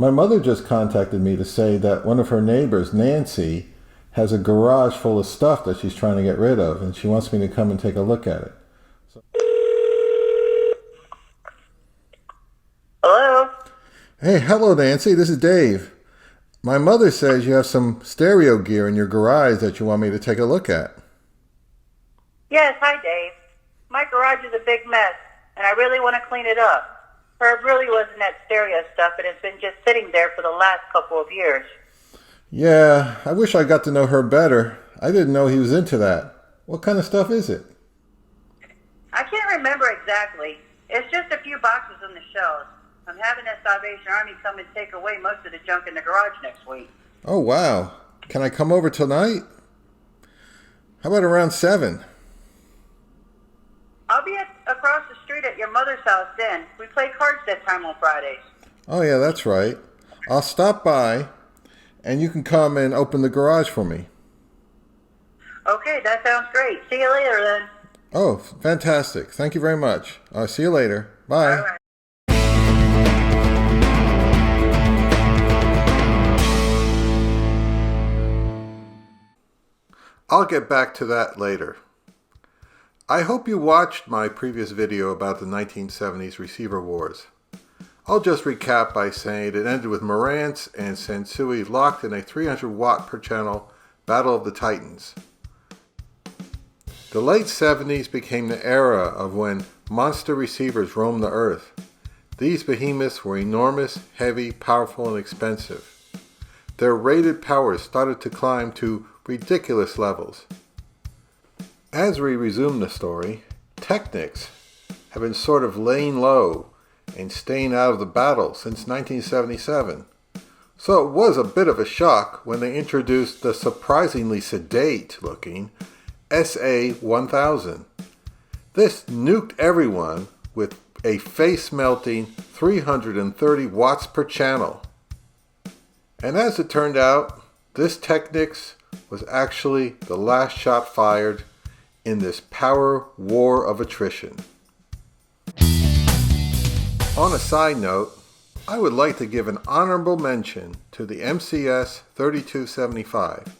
My mother just contacted me to say that one of her neighbors, Nancy, has a garage full of stuff that she's trying to get rid of, and she wants me to come and take a look at it. Hello? Hey, hello, Nancy. This is Dave. My mother says you have some stereo gear in your garage that you want me to take a look at. Yes, hi Dave. My garage is a big mess, and I really want to clean it up. Herb really wasn't that stereo stuff, and it's been just sitting there for the last couple of years. Yeah, I wish I got to know her better. I didn't know he was into that. What kind of stuff is it? I can't remember exactly. It's just a few boxes on the shelves. I'm having that Salvation Army come and take away most of the junk in the garage next week. Oh, wow. Can I come over tonight? How about around 7? I'll be across the street at your mother's house then. We play cards that time on Fridays. Oh, yeah, that's right. I'll stop by, and you can come and open the garage for me. Okay, that sounds great. See you later then. Oh, fantastic. Thank you very much. I'll see you later. Bye. All right. I'll get back to that later. I hope you watched my previous video about the 1970s receiver wars. I'll just recap by saying it ended with Marantz and Sansui locked in a 300 watt per channel Battle of the Titans. The late 70s became the era of when monster receivers roamed the earth. These behemoths were enormous, heavy, powerful, and expensive. Their rated powers started to climb to ridiculous levels. As we resume the story, Technics have been sort of laying low and staying out of the battle since 1977. So it was a bit of a shock when they introduced the surprisingly sedate-looking SA-1000. This nuked everyone with a face-melting 330 watts per channel. And as it turned out, this Technics was actually the last shot fired in this power war of attrition. On a side note, I would like to give an honorable mention to the MCS 3275.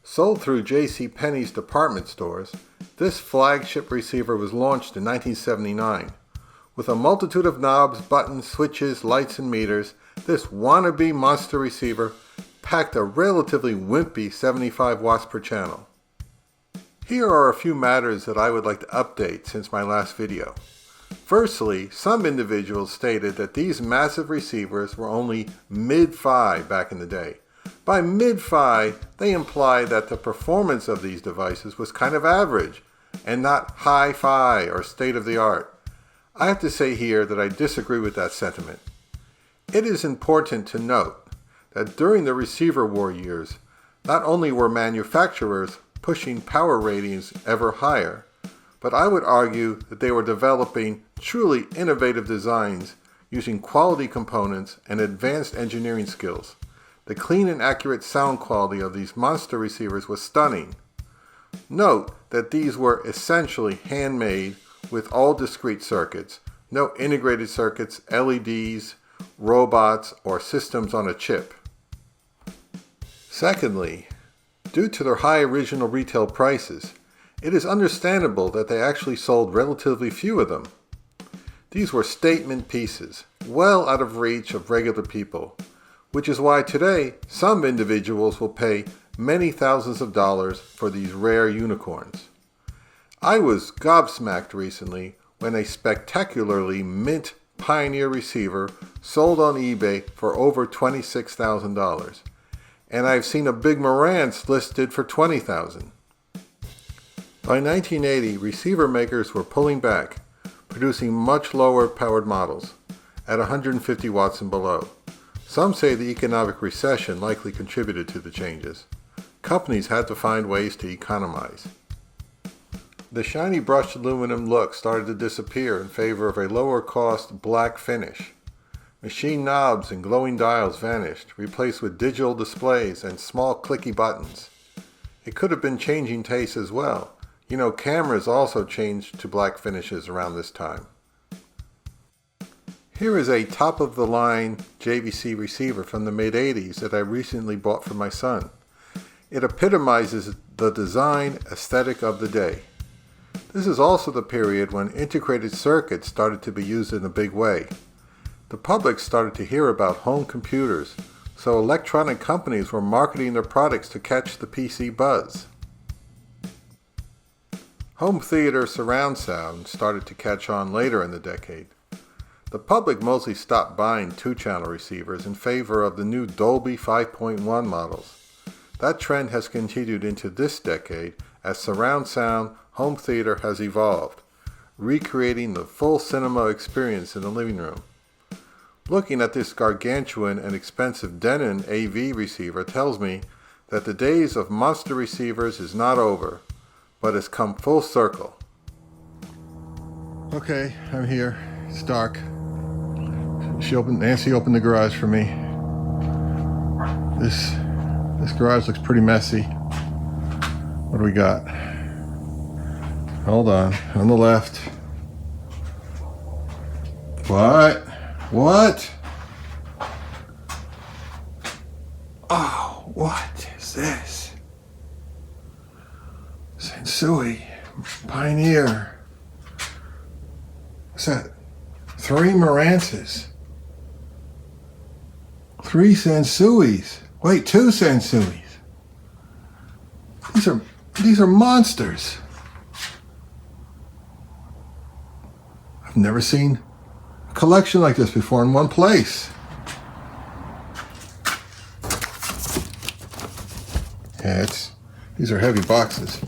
Sold through JCPenney's department stores, this flagship receiver was launched in 1979. With a multitude of knobs, buttons, switches, lights, and meters, this wannabe monster receiver packed a relatively wimpy 75 watts per channel. Here are a few matters that I would like to update since my last video. Firstly, some individuals stated that these massive receivers were only mid-fi back in the day. By mid-fi, they imply that the performance of these devices was kind of average and not hi-fi or state-of-the-art. I have to say here that I disagree with that sentiment. It is important to note that during the receiver war years, not only were manufacturers pushing power ratings ever higher, but I would argue that they were developing truly innovative designs using quality components and advanced engineering skills. The clean and accurate sound quality of these monster receivers was stunning. Note that these were essentially handmade with all discrete circuits, no integrated circuits, LEDs, robots, or systems on a chip. Secondly, due to their high original retail prices, it is understandable that they actually sold relatively few of them. These were statement pieces, well out of reach of regular people, which is why today some individuals will pay many thousands of dollars for these rare unicorns. I was gobsmacked recently when a spectacularly mint Pioneer receiver sold on eBay for over $26,000. And I've seen a big Marantz listed for $20,000. By 1980, receiver makers were pulling back, producing much lower powered models at 150 watts and below. Some say the economic recession likely contributed to the changes. Companies had to find ways to economize. The shiny brushed aluminum look started to disappear in favor of a lower cost black finish. Machine knobs and glowing dials vanished, replaced with digital displays and small clicky buttons. It could have been changing tastes as well. You know, cameras also changed to black finishes around this time. Here is a top-of-the-line JVC receiver from the mid-80s that I recently bought for my son. It epitomizes the design aesthetic of the day. This is also the period when integrated circuits started to be used in a big way. The public started to hear about home computers, so electronic companies were marketing their products to catch the PC buzz. Home theater surround sound started to catch on later in the decade. The public mostly stopped buying 2-channel receivers in favor of the new Dolby 5.1 models. That trend has continued into this decade as surround sound home theater has evolved, recreating the full cinema experience in the living room. Looking at this gargantuan and expensive Denon AV receiver tells me that the days of monster receivers is not over, but has come full circle. Okay, I'm here. It's dark. Nancy opened the garage for me. This garage looks pretty messy. What do we got? Hold on the left. What? Oh, what is this? Sensui Pioneer. What's that? 3 Marances. 3 Sensuis. Wait, 2 Sensuis. These are monsters. I've never seen a collection like this before in one place. Yeah, these are heavy boxes.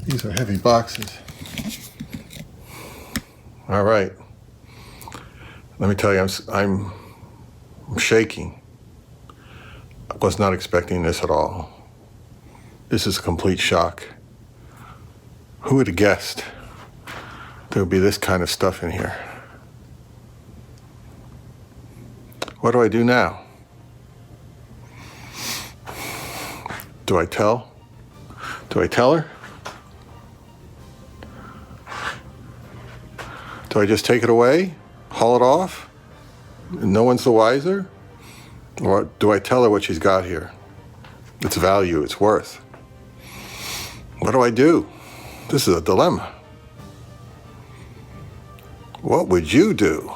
These are heavy boxes. All right. Let me tell you, I'm shaking. I was not expecting this at all. This is a complete shock. Who would have guessed there would be this kind of stuff in here? What do I do now? Do I tell? Do I tell her? Do I just take it away? Haul it off? And no one's the wiser? Or do I tell her what she's got here? Its value, its worth. What do I do? This is a dilemma. What would you do?